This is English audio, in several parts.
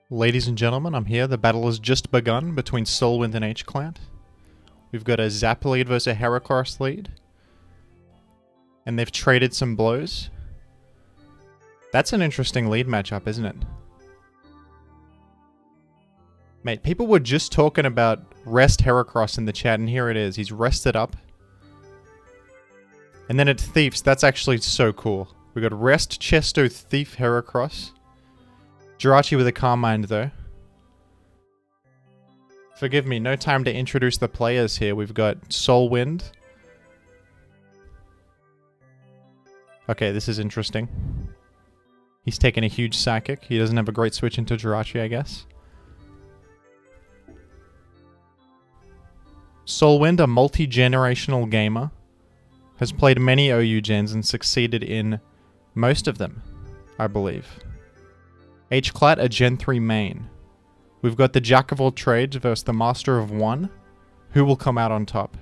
Ladies and gentlemen, I'm here. The battle has just begun between SoulWind and Hclat. We've got a Zap lead versus a Heracross lead. And they've traded some blows. That's an interesting lead matchup, isn't it? Mate, people were just talking about rest Heracross in the chat, and here it is. He's rested up. And then it Thiefs. That's actually so cool. We got rest Chesto Thief Heracross. Jirachi with a calm mind, though. Forgive me, no time to introduce the players here. We've got SoulWind. Okay, this is interesting. He's taken a huge Psychic. He doesn't have a great switch into Jirachi, I guess. SoulWind, a multi-generational gamer, has played many OU gens and succeeded in most of them, I believe. Hclat, a Gen 3 main. We've got the Jack of all trades versus the Master of one. Who will come out on top?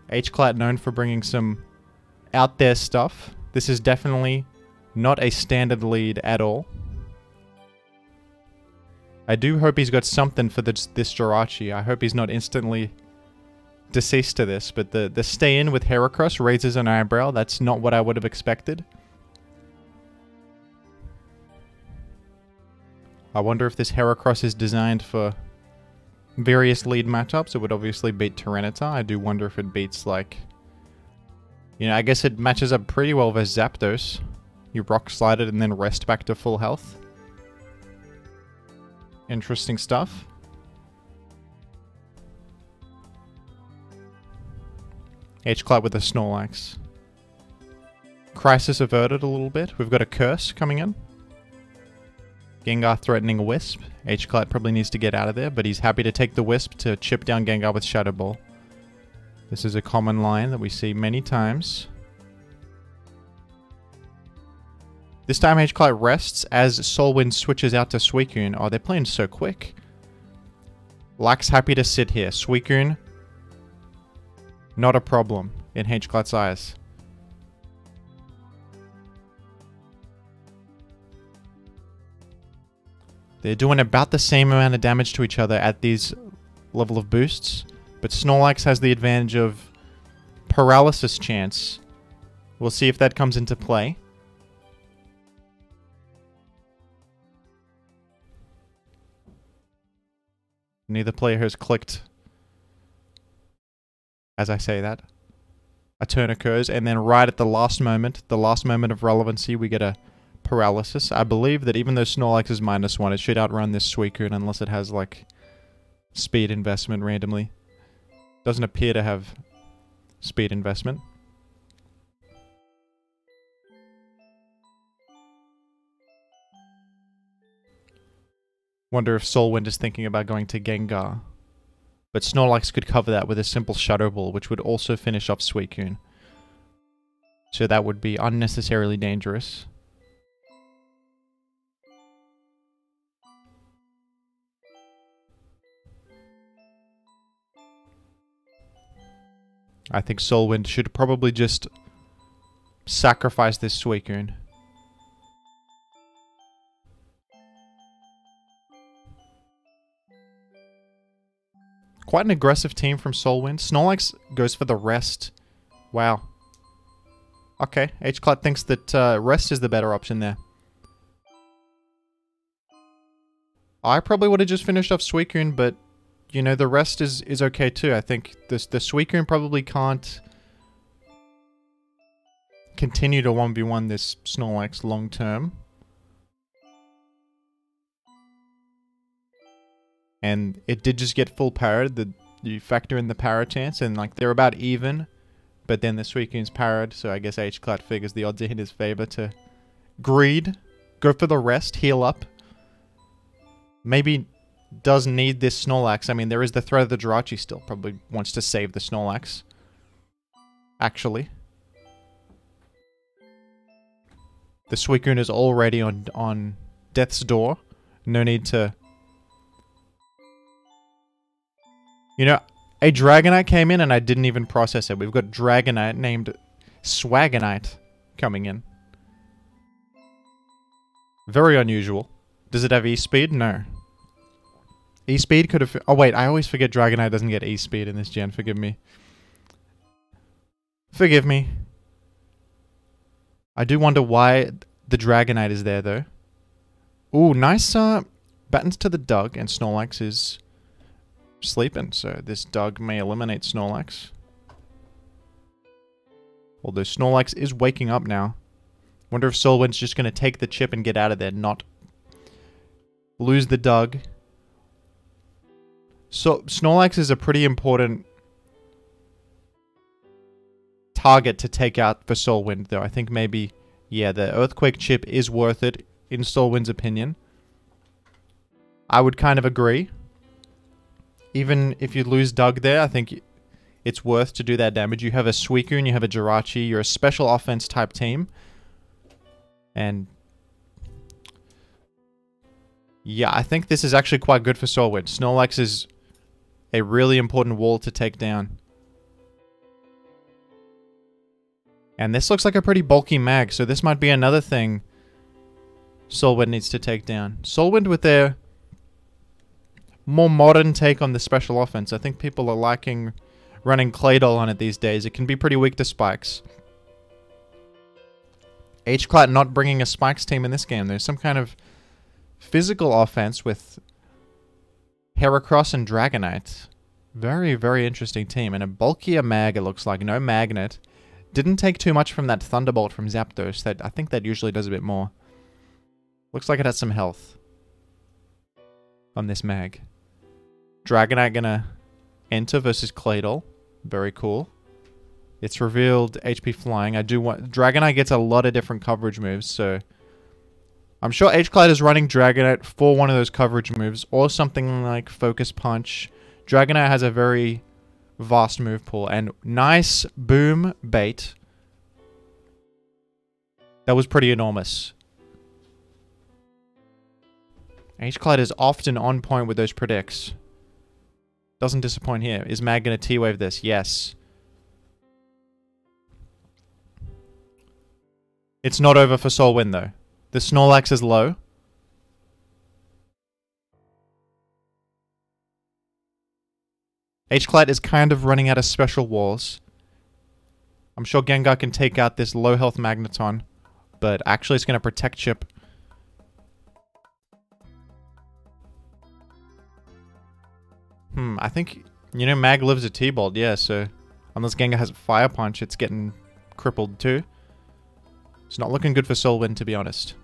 Hclat known for bringing some out there stuff. This is definitely not a standard lead at all. I do hope he's got something for this Jirachi. I hope he's not instantly deceased to this, but the stay in with Heracross raises an eyebrow. That's not what I would have expected. I wonder if this Heracross is designed for various lead matchups. It would obviously beat Tyranitar. I do wonder if it beats, like... You know, I guess it matches up pretty well versus Zapdos. You rock slide it and then rest back to full health. Interesting stuff. Hclat with a Snorlax. Crisis averted a little bit. We've got a Curse coming in. Gengar threatening a Wisp. Hclat probably needs to get out of there, but he's happy to take the Wisp to chip down Gengar with Shadow Ball. This is a common line that we see many times. This time Hclat rests as SoulWind switches out to Suicune. Oh, they're playing so quick. Lax happy to sit here. Suicune, not a problem in Hclat's eyes. They're doing about the same amount of damage to each other at these level of boosts, but Snorlax has the advantage of paralysis chance. We'll see if that comes into play. Neither player has clicked as I say that. A turn occurs, and then right at the last moment of relevancy, we get a paralysis. I believe that even though Snorlax is -1, it should outrun this Suicune unless it has, like, speed investment randomly. Doesn't appear to have speed investment. Wonder if SoulWind is thinking about going to Gengar. But Snorlax could cover that with a simple Shadow Ball, which would also finish off Suicune. So that would be unnecessarily dangerous. I think SoulWind should probably just sacrifice this Suicune. Quite an aggressive team from SoulWind. Snorlax goes for the rest. Wow. Okay, Hclat thinks that rest is the better option there. I probably would have just finished off Suicune, but, you know, the rest is okay too. I think the Suicune probably can't continue to 1v1 this Snorlax long term. And it did just get full parried. You factor in the parry chance, and like they're about even. But then the Suicune's parried, so I guess Hclat figures the odds are in his favor to greed, go for the rest, heal up. Maybe does need this Snorlax. I mean, there is the threat of the Jirachi still. Probably wants to save the Snorlax. Actually. The Suicune is already on death's door. No need to... You know, a Dragonite came in and I didn't even process it. We've got Dragonite named Swagonite. coming in. Very unusual. Does it have E-Speed? No. E-Speed could have... Oh, wait. I always forget Dragonite doesn't get E-Speed in this gen. Forgive me. Forgive me. I do wonder why the Dragonite is there, though. Ooh, nice buttons to the Doug, and Snorlax is sleeping, so this Doug may eliminate Snorlax. Although Snorlax is waking up now. Wonder if SoulWind's just going to take the chip and get out of there, not lose the Doug. So Snorlax is a pretty important target to take out for SoulWind, though. I think maybe, yeah, the Earthquake chip is worth it, in SoulWind's opinion. I would kind of agree. Even if you lose Doug there, I think it's worth to do that damage. You have a Suicune, you have a Jirachi, you're a special offense type team. And yeah, I think this is actually quite good for SoulWind. Snorlax is a really important wall to take down. And this looks like a pretty bulky mag, so this might be another thing SoulWind needs to take down. SoulWind with their more modern take on the special offense. I think people are liking running Claydol on it these days. It can be pretty weak to spikes. Hclat not bringing a spikes team in this game. There's some kind of physical offense with Heracross and Dragonite. Very, very interesting team. And a bulkier mag, it looks like. No magnet. Didn't take too much from that Thunderbolt from Zapdos. I think that usually does a bit more. Looks like it has some health on this mag. Dragonite gonna enter versus Claydol. Very cool. It's revealed HP flying. I do want... Dragonite gets a lot of different coverage moves, so... I'm sure Hclat is running Dragonite for one of those coverage moves, or something like Focus Punch. Dragonite has a very vast move pool, and nice boom bait. That was pretty enormous. Hclat is often on point with those predicts. Doesn't disappoint here. Is Mag gonna T-Wave this? Yes. It's not over for SoulWind, though. The Snorlax is low. Hclat is kind of running out of special walls. I'm sure Gengar can take out this low health Magneton, but actually it's going to protect Chip. I think, you know, Mag lives a T-Bolt, yeah, so unless Gengar has a Fire Punch, it's getting crippled too. It's not looking good for SoulWind, to be honest.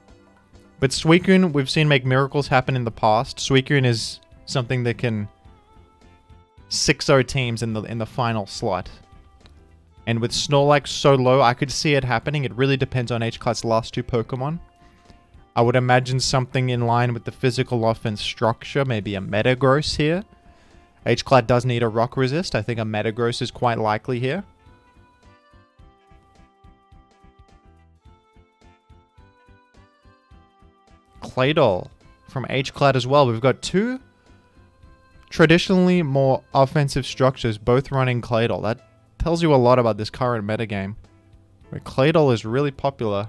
But Suicune, we've seen make miracles happen in the past. Suicune is something that can 6-0 teams in the final slot. And with Snorlax so low, I could see it happening. It really depends on Hclat's last two Pokemon. I would imagine something in line with the physical offense structure, maybe a Metagross here. Hclat does need a Rock Resist. I think a Metagross is quite likely here. Claydol from Hclat as well. We've got two traditionally more offensive structures, both running Claydol. That tells you a lot about this current metagame, where Claydol is really popular,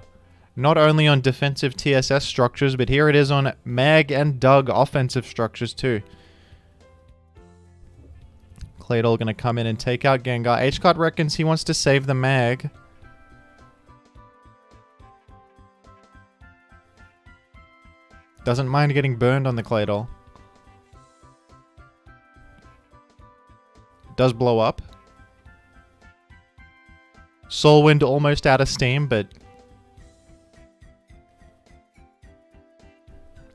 not only on defensive TSS structures, but here it is on Mag and Doug offensive structures too. Claydol gonna come in and take out Gengar. Hclat reckons he wants to save the Mag. Doesn't mind getting burned on the Claydol. Does blow up. SoulWind almost out of steam, but...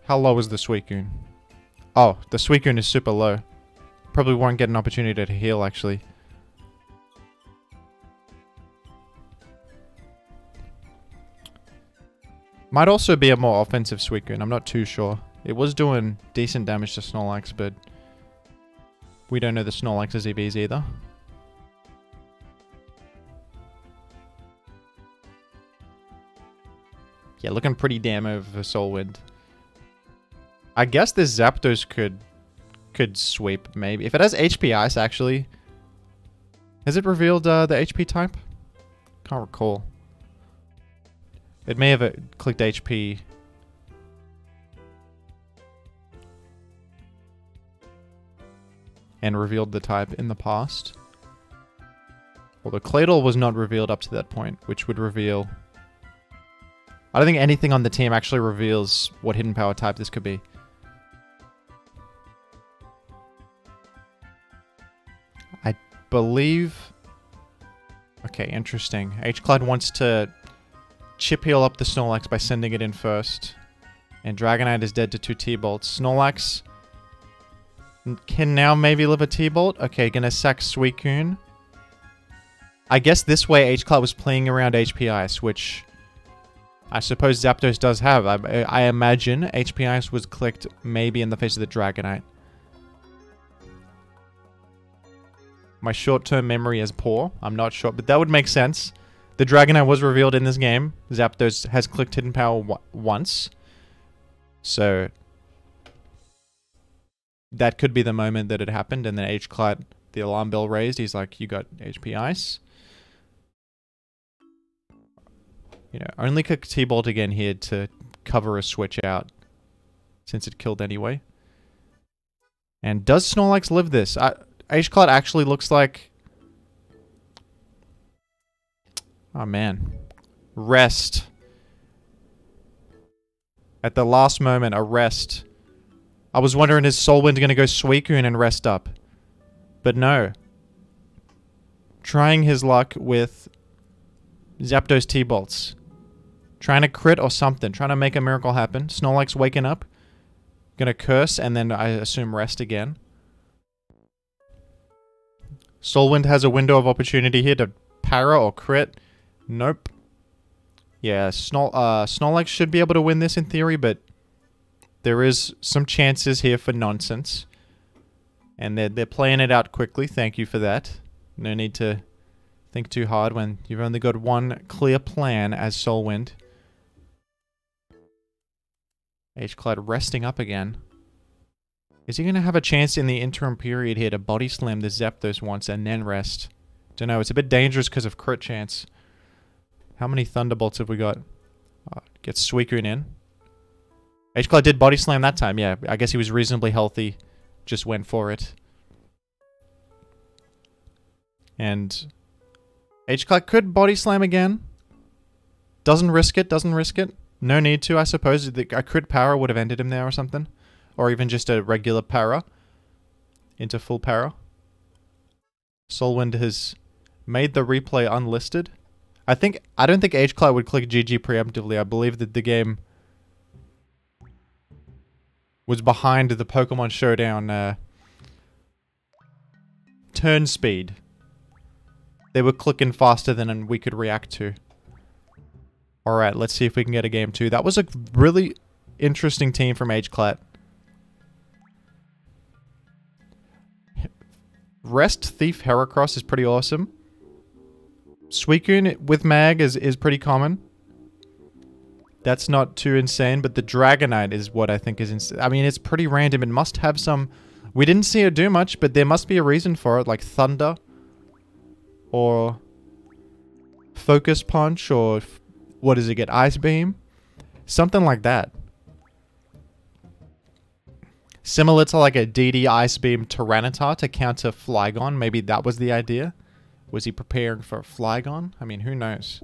How low is the Suicune? Oh, the Suicune is super low. Probably won't get an opportunity to heal, actually. Might also be a more offensive Suicune, I'm not too sure. It was doing decent damage to Snorlax, but we don't know the Snorlax's EVs either. Yeah, looking pretty damn over for SoulWind. I guess this Zapdos could sweep, maybe. If it has HP Ice, actually. Has it revealed the HP type? Can't recall. It may have clicked HP. And revealed the type in the past. Although Claydol was not revealed up to that point, which would reveal... I don't think anything on the team actually reveals what hidden power type this could be. I believe... Okay, interesting. Hclat wants to chip heal up the Snorlax by sending it in first. And Dragonite is dead to 2 T-Bolts. Snorlax can now maybe live a T-Bolt. Okay, gonna sack Suicune. I guess this way Hclat was playing around HP Ice, which I suppose Zapdos does have. I imagine HP Ice was clicked maybe in the face of the Dragonite. My short-term memory is poor. I'm not sure, but that would make sense. The Dragonite was revealed in this game. Zapdos has clicked Hidden Power once. So that could be the moment that it happened, and then Hclat, the alarm bell raised. He's like, you got HP Ice. You know, only click T-Bolt again here to cover a switch out, since it killed anyway. And does Snorlax live this? Hclat actually looks like... Oh man. Rest. At the last moment, a rest. I was wondering, is SoulWind going to go Suicune and rest up? But no. Trying his luck with Zapdos T-Bolts. Trying to crit or something. Trying to make a miracle happen. Snorlax waking up. Gonna curse and then I assume rest again. SoulWind has a window of opportunity here to para or crit. Nope. Yeah, Snorlax should be able to win this in theory, but there is some chances here for nonsense. And they're playing it out quickly. Thank you for that. No need to think too hard when you've only got one clear plan as SoulWind. Hclat resting up again. Is he going to have a chance in the interim period here to body slam the Zapdos once and then rest? Don't know. It's a bit dangerous because of crit chance. How many Thunderbolts have we got? Get Suicune in. Hclat did body slam that time. Yeah, I guess he was reasonably healthy. Just went for it. And Hclat could body slam again. Doesn't risk it. Doesn't risk it. No need to, I suppose. A crit power would have ended him there or something. Or even just a regular para. Into full para. SoulWind has made the replay unlisted. I don't think Hclat would click GG preemptively. I believe that the game was behind the Pokemon Showdown turn speed. They were clicking faster than we could react to. Alright, let's see if we can get a game 2. That was a really interesting team from Hclat. Rest Thief Heracross is pretty awesome. Suicune with Mag is pretty common. That's not too insane, but the Dragonite is what I think is insane. I mean, it's pretty random. It must have some... We didn't see it do much, but there must be a reason for it, like Thunder. Or Focus Punch, or... What does it get? Ice Beam? Something like that. Similar to like a DD Ice Beam Tyranitar to counter Flygon. Maybe that was the idea. Was he preparing for Flygon? I mean, who knows?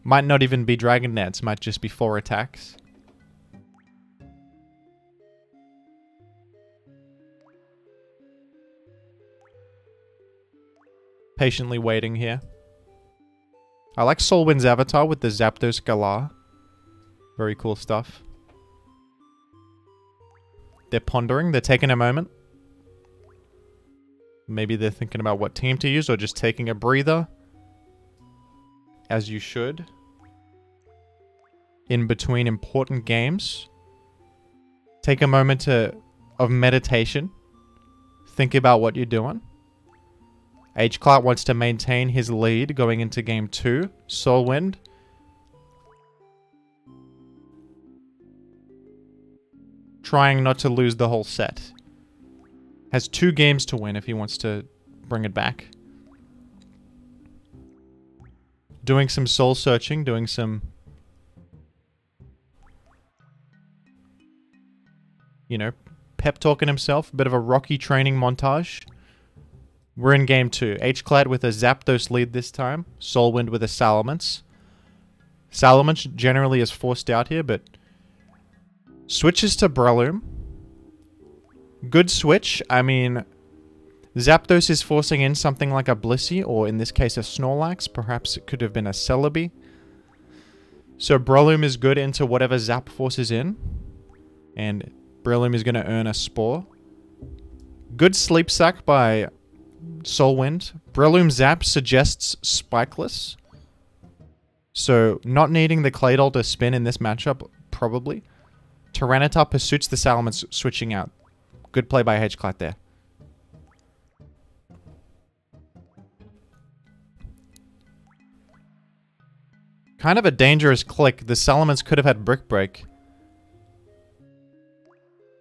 Might not even be Dragon Dance. Might just be 4 attacks. Patiently waiting here. I like SoulWind's avatar with the Zapdos Galar. Very cool stuff. They're pondering. They're taking a moment. Maybe they're thinking about what team to use or just taking a breather. As you should. In between important games. Take a moment of meditation. Think about what you're doing. Hclat wants to maintain his lead going into game 2. SoulWind. Trying not to lose the whole set. Has 2 games to win if he wants to bring it back. doing some soul searching, doing some, you know, pep talking himself. A bit of a rocky training montage. We're in game 2. Hclat with a Zapdos lead this time. SoulWind with a Salamence. Salamence generally is forced out here, but switches to Breloom. Good switch. I mean, Zapdos is forcing in something like a Blissey, or in this case a Snorlax. Perhaps it could have been a Celebi. So Breloom is good into whatever Zap forces in. And Breloom is going to earn a Spore. Good Sleep Sack by SoulWind. Breloom Zap suggests Spikeless. So, not needing the Claydol to spin in this matchup, probably. Tyranitar pursues the Salamence switching out. Good play by Hclat there. Kind of a dangerous click. The Salamence could have had Brick Break.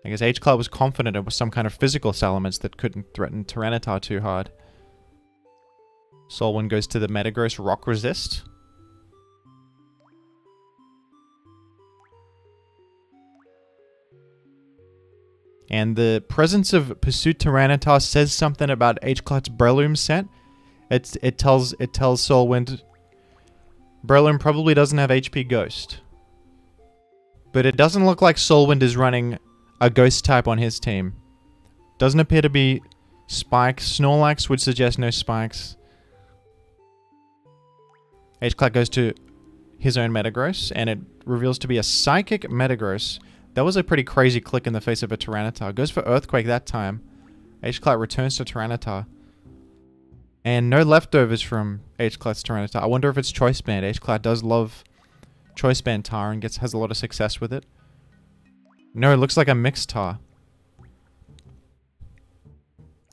I guess Hclat was confident it was some kind of physical Salamence that couldn't threaten Tyranitar too hard. SoulWind goes to the Metagross Rock Resist. And the presence of Pursuit Tyranitar says something about Hclat's Breloom set. It tells SoulWind Breloom probably doesn't have HP Ghost. But it doesn't look like SoulWind is running a Ghost type on his team. Doesn't appear to be Spikes. Snorlax would suggest no Spikes. Hclat goes to his own Metagross, and it reveals to be a Psychic Metagross. That was a pretty crazy click in the face of a Tyranitar. Goes for Earthquake that time. Hclat returns to Tyranitar. And no leftovers from Hclat's Tyranitar. I wonder if it's Choice Band. Hclat does love Choice Band Tar and has a lot of success with it. No, it looks like a mixed Tar.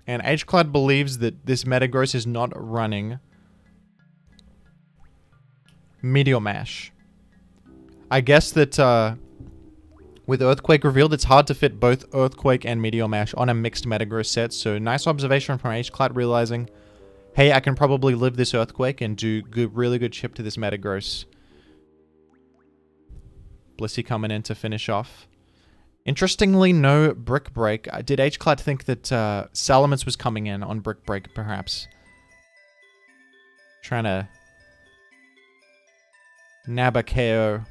And Hclat believes that this Metagross is not running Meteor Mash. I guess that with Earthquake revealed, it's hard to fit both Earthquake and Meteor Mash on a mixed Metagross set. So nice observation from Hclat, realizing, hey, I can probably live this Earthquake and do really good chip to this Metagross. Blissey coming in to finish off. Interestingly, no Brick Break. Did Hclat think that Salamence was coming in on Brick Break, perhaps? Trying to nab a KO.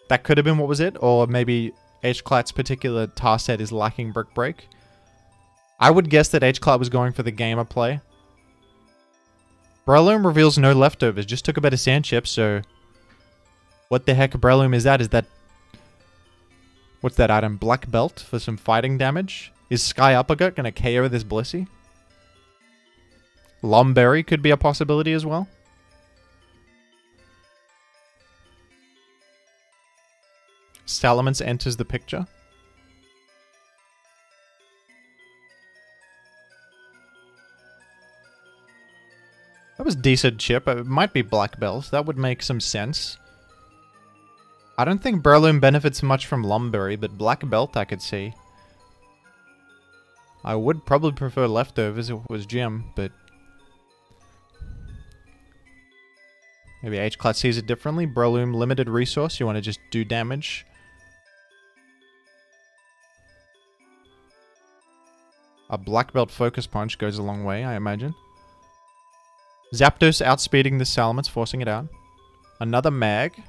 That could have been what was it, or maybe Hclat's particular tar set is lacking Brick Break. I would guess that Hclat was going for the gamer play. Breloom reveals no leftovers, just took a bit of Sand Chip, so what the heck Breloom is that? Is that... what's that item? Black Belt for some fighting damage? Is Sky Uppercut going to KO this Blissey? Lomberry could be a possibility as well. Salamence enters the picture. That was decent chip. It might be Black Belt. That would make some sense. I don't think Breloom benefits much from Lomberry, but Black Belt I could see. I would probably prefer leftovers if it was Jim, but maybe Hclat sees it differently. Breloom, limited resource. You want to just do damage. A Black Belt Focus Punch goes a long way, I imagine. Zapdos outspeeding the Salamence, forcing it out. Another Mag.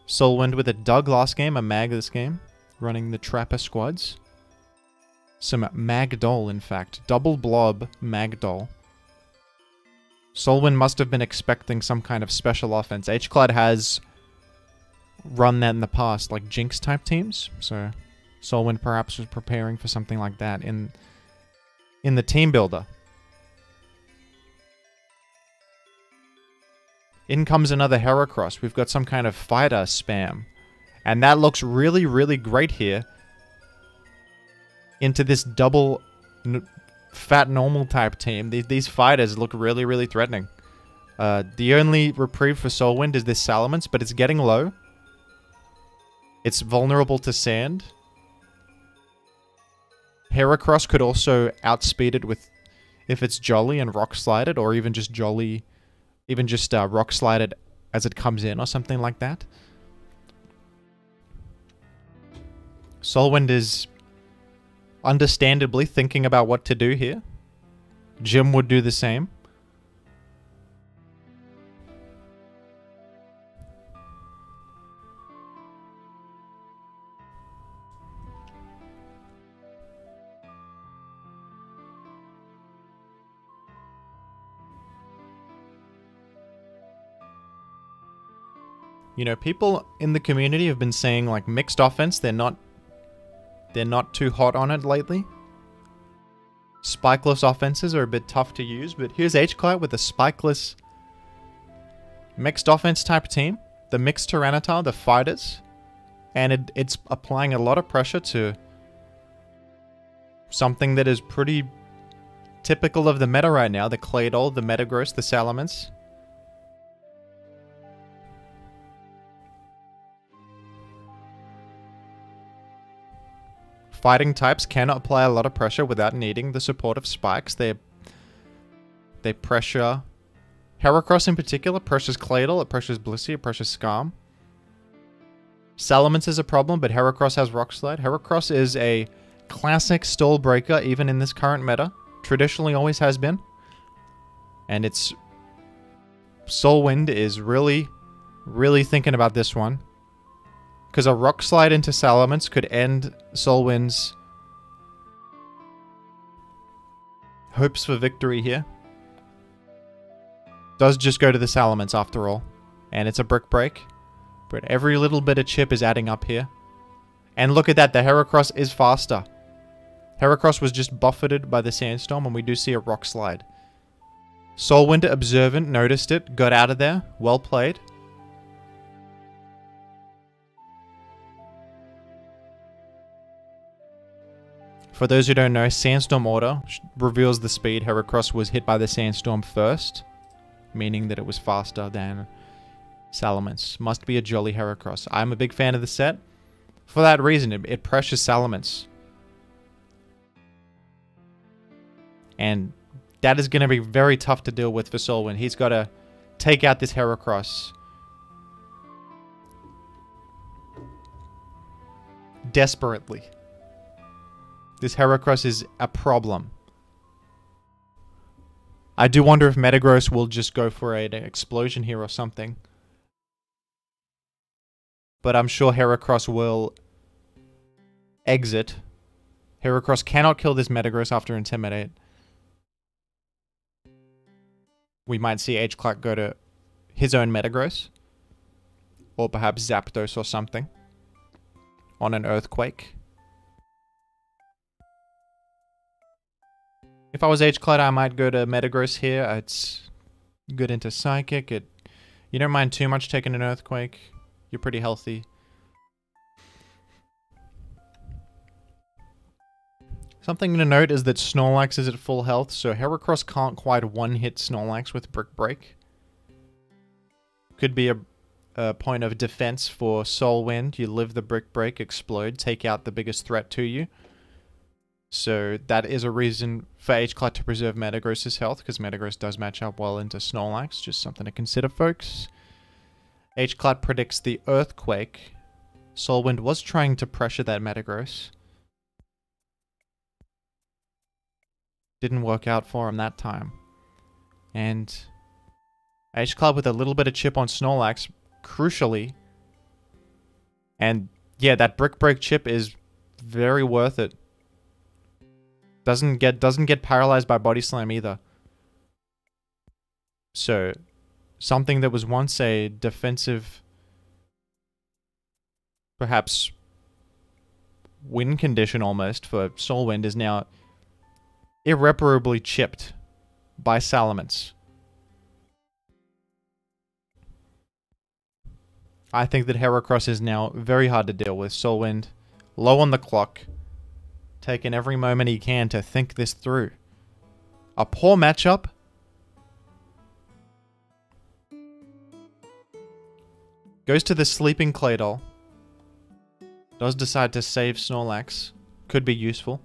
SoulWind with a Dug last game, a Mag this game. Running the Trapper squads. Some Magdoll, in fact. Double Blob Magdoll. SoulWind must have been expecting some kind of special offense. Hclat has run that in the past, like Jinx type teams. So SoulWind perhaps was preparing for something like that in the team builder. In comes another Heracross. We've got some kind of fighter spam. And that looks really, really great here. Into this double fat normal type team. These fighters look really, really threatening. The only reprieve for SoulWind is this Salamence, but it's getting low. It's vulnerable to sand. Heracross could also outspeed it with, if it's Jolly and Rock Slide it, or even just Jolly, even just Rock Slide it as it comes in or something like that. SoulWind is understandably thinking about what to do here. Jim would do the same. You know, people in the community have been saying like mixed offense, they're not too hot on it lately. Spikeless offenses are a bit tough to use, but here's Hclat with a spikeless mixed offense type team. The mixed Tyranitar, the fighters. And it's applying a lot of pressure to something that is pretty typical of the meta right now. The Claydol, the Metagross, the Salamence. Fighting types cannot apply a lot of pressure without needing the support of spikes. They pressure... Heracross in particular pressures Claydol, it pressures Blissey, it pressures Skarm. Salamence is a problem, but Heracross has Rock Slide. Heracross is a classic stall breaker, even in this current meta. Traditionally always has been. And it's... SoulWind is really, really thinking about this one. Because a Rock Slide into Salamence could end SoulWind's hopes for victory here. Does just go to the Salamence after all. And it's a Brick Break. But every little bit of chip is adding up here. And look at that, the Heracross is faster. Heracross was just buffeted by the Sandstorm, and we do see a Rock Slide. SoulWind observant, noticed it, got out of there. Well played. For those who don't know, Sandstorm Order reveals the speed. Heracross was hit by the Sandstorm first, meaning that it was faster than Salamence. Must be a jolly Heracross. I'm a big fan of the set. For that reason, it pressures Salamence. And that is going to be very tough to deal with for SoulWind. He's got to take out this Heracross desperately. This Heracross is a problem. I do wonder if Metagross will just go for an explosion here or something. But I'm sure Heracross will exit. Heracross cannot kill this Metagross after Intimidate. We might see Hclat go to his own Metagross. Or perhaps Zapdos or something. On an Earthquake. If I was Hclat, I might go to Metagross here. It's good into Psychic. You don't mind too much taking an Earthquake. You're pretty healthy. Something to note is that Snorlax is at full health, so Heracross can't quite one-hit Snorlax with Brick Break. Could be a point of defense for SoulWind. You live the Brick Break, explode, take out the biggest threat to you. So that is a reason for Hclat to preserve Metagross's health, because Metagross does match up well into Snorlax. Just something to consider, folks. Hclat predicts the Earthquake. SoulWind was trying to pressure that Metagross. Didn't work out for him that time. And Hclat with a little bit of chip on Snorlax, crucially. And yeah, that Brick Break chip is very worth it. Doesn't get paralyzed by Body Slam either. So, something that was once a defensive, perhaps win condition almost for SoulWind is now irreparably chipped by Salamence. I think that Heracross is now very hard to deal with. SoulWind, low on the clock. Taking every moment he can to think this through. A poor matchup. Goes to the sleeping Claydol. Does decide to save Snorlax. Could be useful.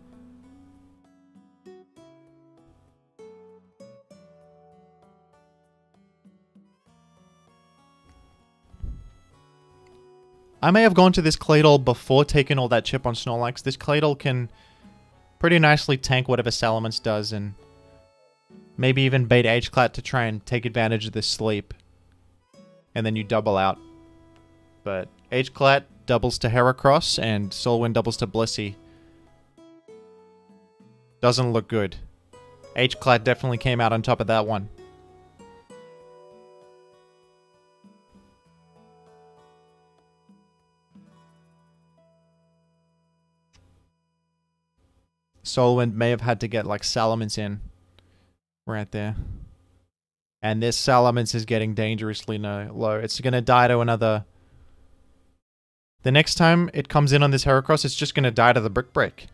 I may have gone to this Claydol before taking all that chip on Snorlax. This Claydol can pretty nicely tank whatever Salamence does, and maybe even bait Hclat to try and take advantage of this sleep. And then you double out. But Hclat doubles to Heracross, and SoulWind doubles to Blissey. Doesn't look good. Hclat definitely came out on top of that one. SoulWind may have had to get like Salamence in right there. And this Salamence is getting dangerously low. It's going to die to another... The next time it comes in on this Heracross, it's just going to die to the Brick Break.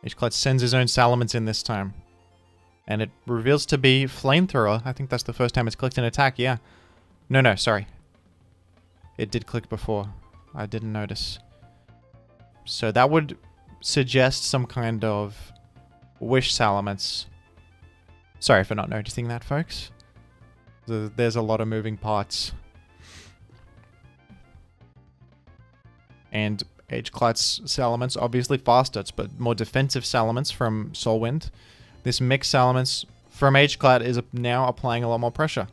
Hclat sends his own Salamence in this time. And it reveals to be Flamethrower. I think that's the first time it's clicked an attack, yeah. No, sorry. It did click before. I didn't notice. So that would suggest some kind of Wish Salamence. Sorry for not noticing that, folks. There's a lot of moving parts. And Hclat's Salamence, obviously faster, but more defensive Salamence from SoulWind. This mixed Salamence from Hclat is now applying a lot more pressure.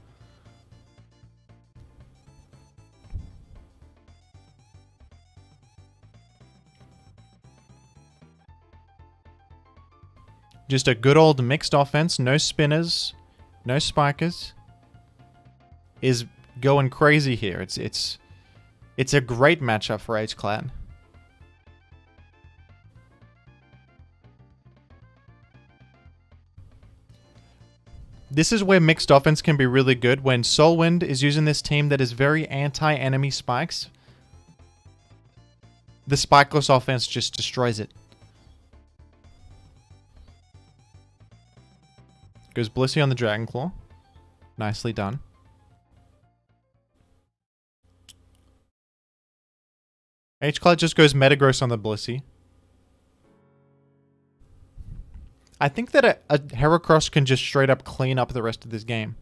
Just a good old mixed offense, no spinners, no spikers. Is going crazy here. It's a great matchup for Hclat. This is where mixed offense can be really good, when SoulWind is using this team that is very anti-enemy spikes. The spikeless offense just destroys it. Goes Blissey on the Dragon Claw. Nicely done. Hclat just goes Metagross on the Blissey. I think that a Heracross can just straight up clean up the rest of this game.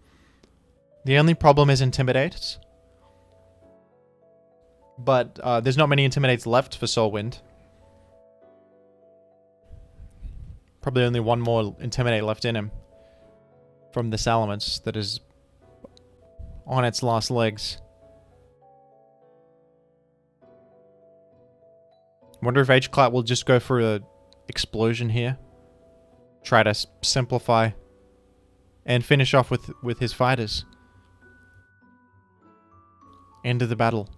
The only problem is Intimidates. But there's not many Intimidates left for SoulWind. Probably only one more Intimidate left in him. From the Salamence that is on its last legs. Wonder if Hclat will just go for a explosion here. Try to simplify and finish off with his fighters. End of the battle.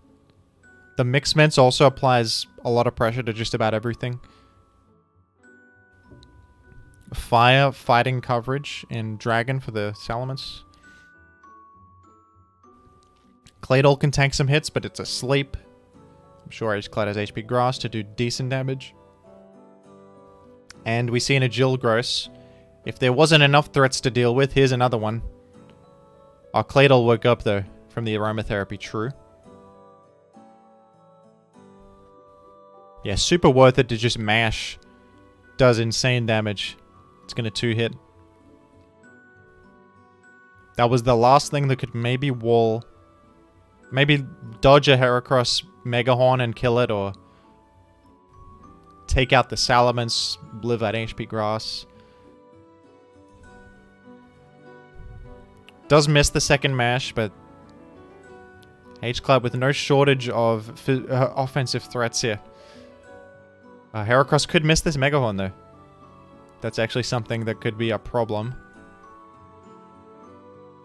The Mixed Ments also applies a lot of pressure to just about everything. Fire, fighting coverage, and Dragon for the Salamence. Claydol can tank some hits, but it's asleep. I'm sure Hclat has HP Grass to do decent damage. And we see an Agilgross. If there wasn't enough threats to deal with, here's another one. Our Claydol woke up, though, from the aromatherapy. True. Yeah, super worth it to just mash. Does insane damage. It's going to 2-hit. That was the last thing that could maybe wall... Maybe dodge a Heracross Mega Horn and kill it, or... take out the Salamence, live that HP Grass. Does miss the second mash, but... Hclat with no shortage of offensive threats here. Heracross could miss this Mega Horn, though. That's actually something that could be a problem.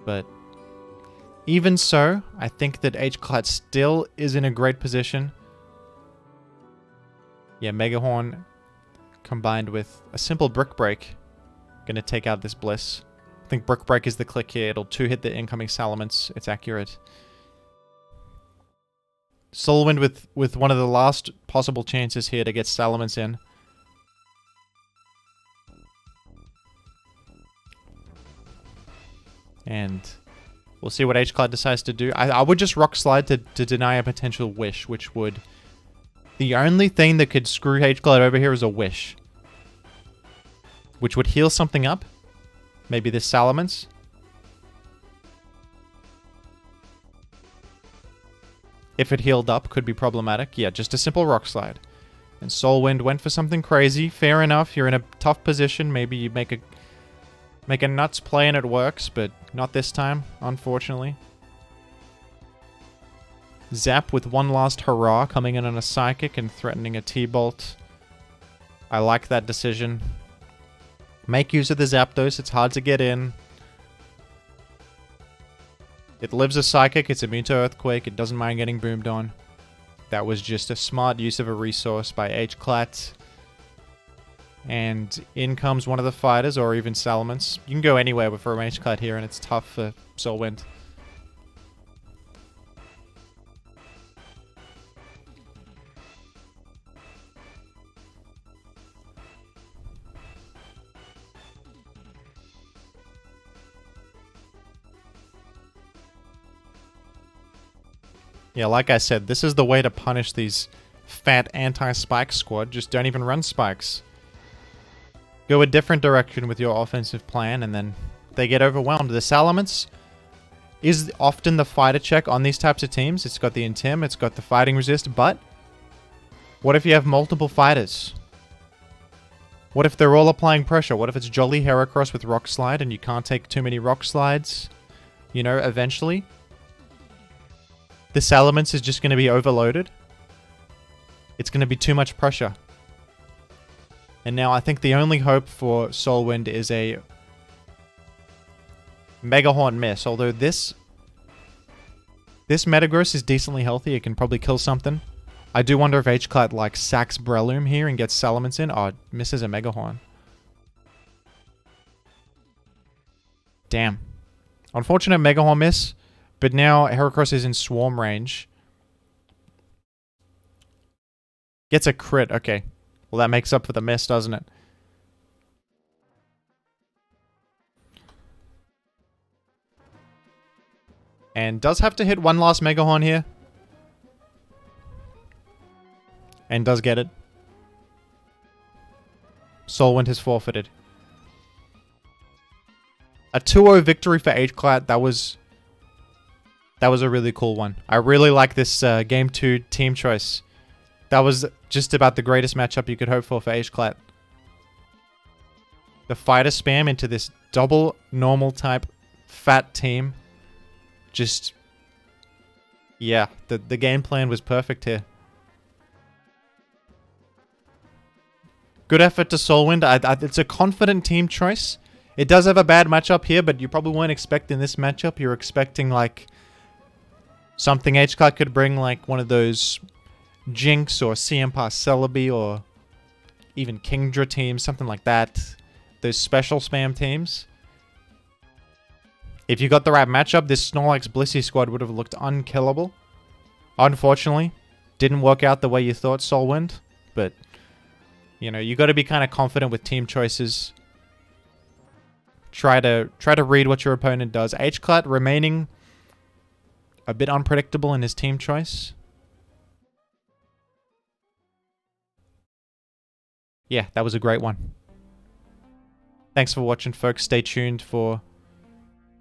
But even so, I think that Hclat still is in a great position. Yeah, Mega Horn combined with a simple Brick Break. Gonna take out this Bliss. I think Brick Break is the click here. It'll 2-hit the incoming Salamence. It's accurate. SoulWind with one of the last possible chances here to get Salamence in. And we'll see what Hclat decides to do. I would just Rock Slide to deny a potential Wish, which would... The only thing that could screw Hclat over here is a Wish. Which would heal something up. Maybe this Salamence. if it healed up, could be problematic. Yeah, just a simple Rock Slide. And SoulWind went for something crazy. Fair enough, you're in a tough position. Maybe you make a nuts play and it works, but not this time, unfortunately. Zap with one last hurrah, coming in on a Psychic and threatening a T-Bolt. I like that decision. Make use of the Zapdos, it's hard to get in. It lives a Psychic, it's immune to Earthquake, it doesn't mind getting boomed on. That was just a smart use of a resource by Hclat. And in comes one of the fighters, or even Salamence. You can go anywhere with a Hclat here, and it's tough for SoulWind. Yeah, like I said, this is the way to punish these fat anti-spike squad. Just don't even run spikes. Go a different direction with your offensive plan, and then they get overwhelmed. The Salamence is often the fighter check on these types of teams. It's got the Intim, it's got the fighting resist, but what if you have multiple fighters? What if they're all applying pressure? What if it's Jolly Heracross with Rock Slide and you can't take too many Rock Slides? You know, eventually the Salamence is just going to be overloaded. It's going to be too much pressure. And now I think the only hope for SoulWind is a Mega Horn miss. Although this Metagross is decently healthy. It can probably kill something. I do wonder if Hclat like sacks Breloom here and gets Salamence in. Oh, it misses a Mega Horn. Damn. Unfortunate Mega Horn miss. But now Heracross is in swarm range. Gets a crit. Okay. Well, that makes up for the miss, doesn't it? And does have to hit one last Mega Horn here. And does get it. SoulWind has forfeited. A 2-0 victory for Hclat. That was a really cool one. I really like this Game 2 team choice. That was just about the greatest matchup you could hope for Hclat. The fighter spam into this double normal type fat team. Just, yeah, the game plan was perfect here. Good effort to SoulWind. It's a confident team choice. It does have a bad matchup here, but you probably weren't expecting this matchup. You're expecting, like, something Hclat could bring, like one of those Jinx or CM Pass Celebi or even Kingdra teams, something like that. Those special spam teams. If you got the right matchup, this Snorlax Blissey squad would have looked unkillable. Unfortunately, didn't work out the way you thought, SoulWind. But, you know, you got to be kind of confident with team choices. Try to read what your opponent does. Hclat remaining a bit unpredictable in his team choice. Yeah, that was a great one. Thanks for watching, folks. Stay tuned for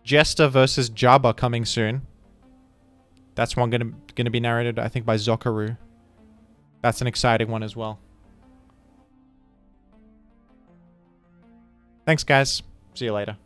Jester versus Jabba coming soon. That's one gonna be narrated, I think, by Zokaru. That's an exciting one as well. Thanks, guys. See you later.